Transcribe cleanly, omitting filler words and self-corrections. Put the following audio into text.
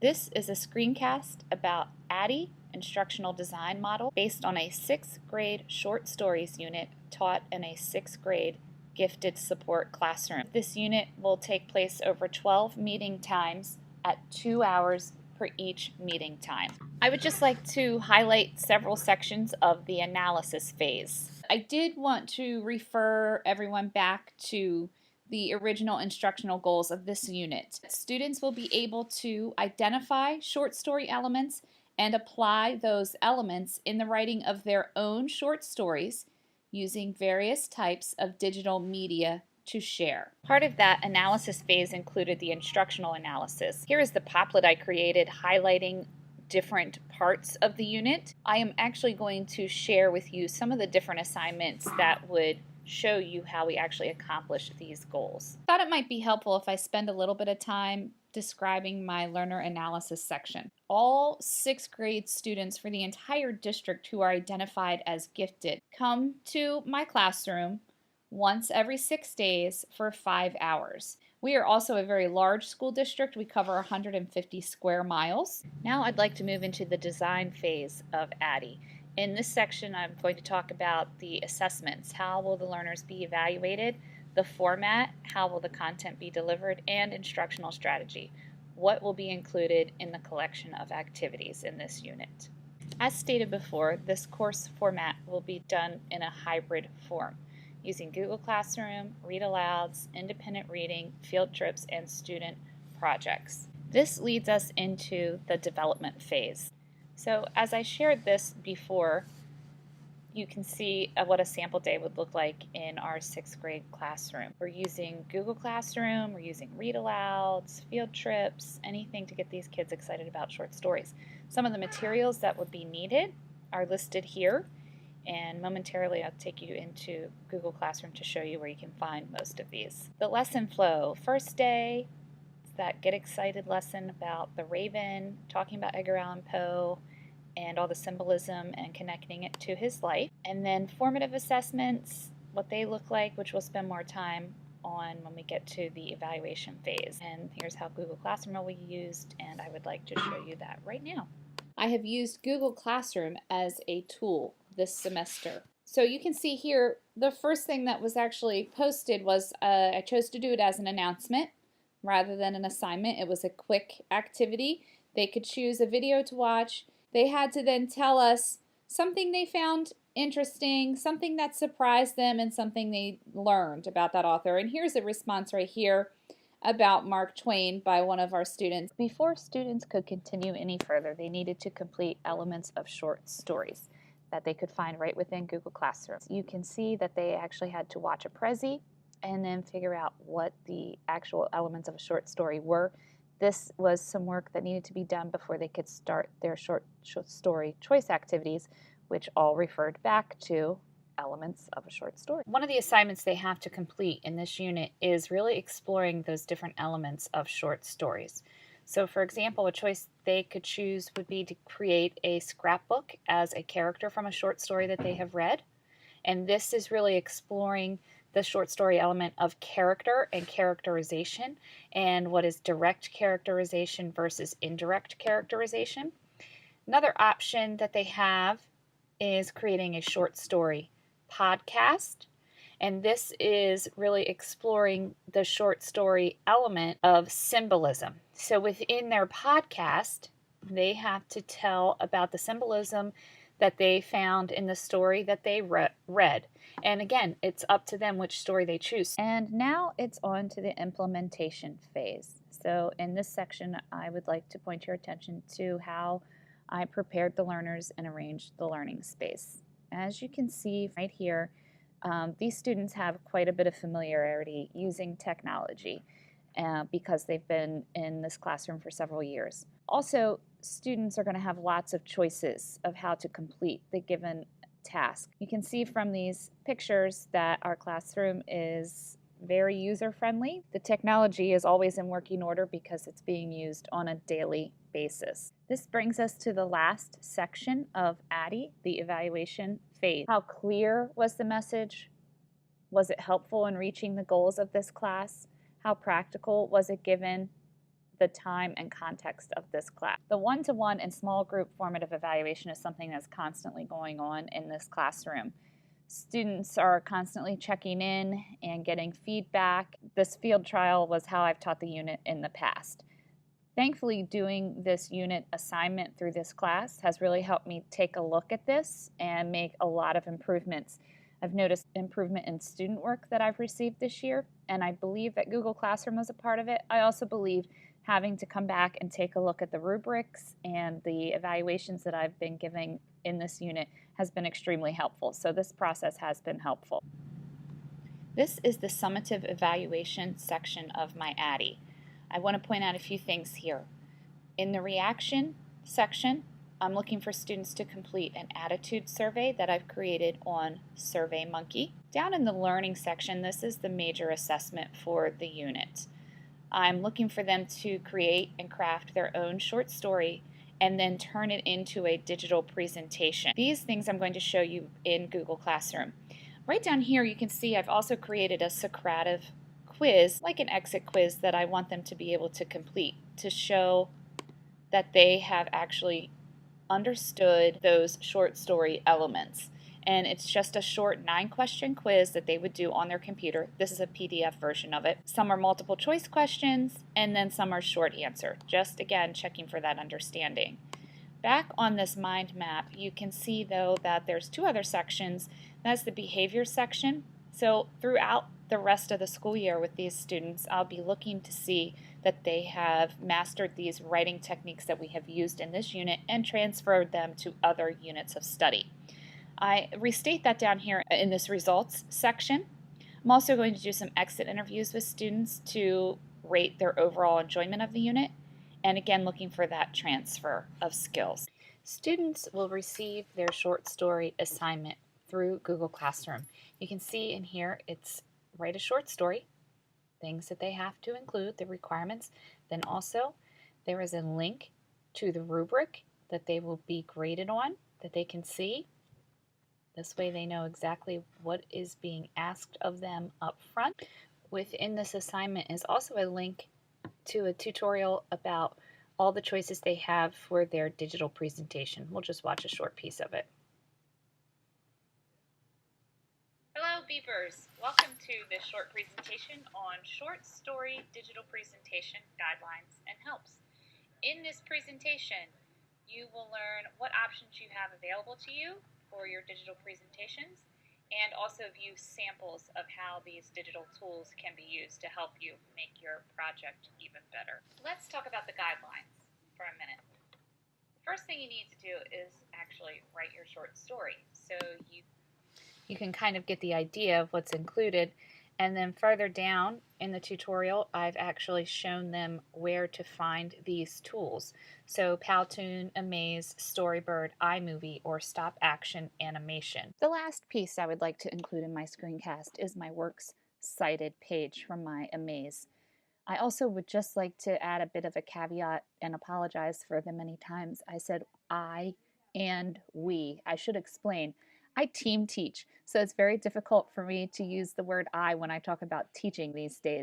This is a screencast about ADDIE Instructional Design Model based on a 6th grade short stories unit taught in a 6th grade gifted support classroom. This unit will take place over 12 meeting times at 2 hours per each meeting time. I would just like to highlight several sections of the analysis phase. I did want to refer everyone back to the original instructional goals of this unit. Students will be able to identify short story elements and apply those elements in the writing of their own short stories using various types of digital media to share. Part of that analysis phase included the instructional analysis. Here is the Poplet I created highlighting different parts of the unit. I am actually going to share with you some of the different assignments that would show you how we actually accomplish these goals. I thought it might be helpful if I spend a little bit of time describing my learner analysis section. All 6th grade students for the entire district who are identified as gifted come to my classroom once every 6 days for 5 hours. We are also a very large school district. We cover 150 square miles. Now I'd like to move into the design phase of ADDIE. In this section, I'm going to talk about the assessments. How will the learners be evaluated? The format, how will the content be delivered, and instructional strategy. What will be included in the collection of activities in this unit? As stated before, this course format will be done in a hybrid form, using Google Classroom, read alouds, independent reading, field trips, and student projects. This leads us into the development phase. So as I shared this before, you can see what a sample day would look like in our 6th grade classroom. We're using Google Classroom, we're using read alouds, field trips, anything to get these kids excited about short stories. Some of the materials that would be needed are listed here, and momentarily I'll take you into Google Classroom to show you where you can find most of these. The lesson flow. First day, that Get Excited lesson about the Raven, talking about Edgar Allan Poe and all the symbolism and connecting it to his life. And then formative assessments, what they look like, which we'll spend more time on when we get to the evaluation phase. And here's how Google Classroom will be used, and I would like to show you that right now. I have used Google Classroom as a tool this semester. So you can see here, the first thing that was actually posted was I chose to do it as an announcement rather than an assignment. It was a quick activity. They could choose a video to watch. They had to then tell us something they found interesting, something that surprised them, and something they learned about that author. And here's a response right here about Mark Twain by one of our students. Before students could continue any further, they needed to complete elements of short stories that they could find right within Google Classroom. You can see that they actually had to watch a Prezi and then figure out what the actual elements of a short story were. This was some work that needed to be done before they could start their short story choice activities, which all referred back to elements of a short story. One of the assignments they have to complete in this unit is really exploring those different elements of short stories. So for example, a choice they could choose would be to create a scrapbook as a character from a short story that they have read. And this is really exploring the short story element of character and characterization, and what is direct characterization versus indirect characterization. Another option that they have is creating a short story podcast, and this is really exploring the short story element of symbolism. So within their podcast, they have to tell about the symbolism that they found in the story that they read. And again, it's up to them which story they choose. And now it's on to the implementation phase. So in this section, I would like to point your attention to how I prepared the learners and arranged the learning space. As you can see right here, these students have quite a bit of familiarity using technology because they've been in this classroom for several years. Also, students are going to have lots of choices of how to complete the given task. You can see from these pictures that our classroom is very user-friendly. The technology is always in working order because it's being used on a daily basis. This brings us to the last section of ADDIE, the evaluation phase. How clear was the message? Was it helpful in reaching the goals of this class? How practical was it given the time and context of this class. The one-to-one and small group formative evaluation is something that's constantly going on in this classroom. Students are constantly checking in and getting feedback. This field trial was how I've taught the unit in the past. Thankfully, doing this unit assignment through this class has really helped me take a look at this and make a lot of improvements. I've noticed improvement in student work that I've received this year, and I believe that Google Classroom was a part of it. I also believe having to come back and take a look at the rubrics and the evaluations that I've been giving in this unit has been extremely helpful. So this process has been helpful. This is the summative evaluation section of my ADDIE. I want to point out a few things here. In the reaction section, I'm looking for students to complete an attitude survey that I've created on SurveyMonkey. Down in the learning section, this is the major assessment for the unit. I'm looking for them to create and craft their own short story and then turn it into a digital presentation. These things I'm going to show you in Google Classroom. Right down here you can see I've also created a Socrative quiz, like an exit quiz, that I want them to be able to complete to show that they have actually understood those short story elements. And it's just a short 9-question quiz that they would do on their computer. This is a PDF version of it. Some are multiple choice questions, and then some are short answer. Just again, checking for that understanding. Back on this mind map, you can see though that there's 2 other sections. That's the behavior section. So throughout the rest of the school year with these students, I'll be looking to see that they have mastered these writing techniques that we have used in this unit and transferred them to other units of study. I restate that down here in this results section. I'm also going to do some exit interviews with students to rate their overall enjoyment of the unit, and again looking for that transfer of skills. Students will receive their short story assignment through Google Classroom. You can see in here it's write a short story, things that they have to include, the requirements. Then also there is a link to the rubric that they will be graded on that they can see. This way they know exactly what is being asked of them up front. Within this assignment is also a link to a tutorial about all the choices they have for their digital presentation. We'll just watch a short piece of it. Hello Beepers! Welcome to this short presentation on short story digital presentation guidelines and helps. In this presentation, you will learn what options you have available to you for your digital presentations and also view samples of how these digital tools can be used to help you make your project even better. Let's talk about the guidelines for a minute. The first thing you need to do is actually write your short story. So you can kind of get the idea of what's included, and then further down in the tutorial I've actually shown them where to find these tools. So Powtoon, Amaze, Storybird, iMovie, or Stop Action Animation. The last piece I would like to include in my screencast is my Works Cited page from my Amaze. I also would just like to add a bit of a caveat and apologize for the many times I said I and we. I should explain. I team teach, so it's very difficult for me to use the word I when I talk about teaching these days.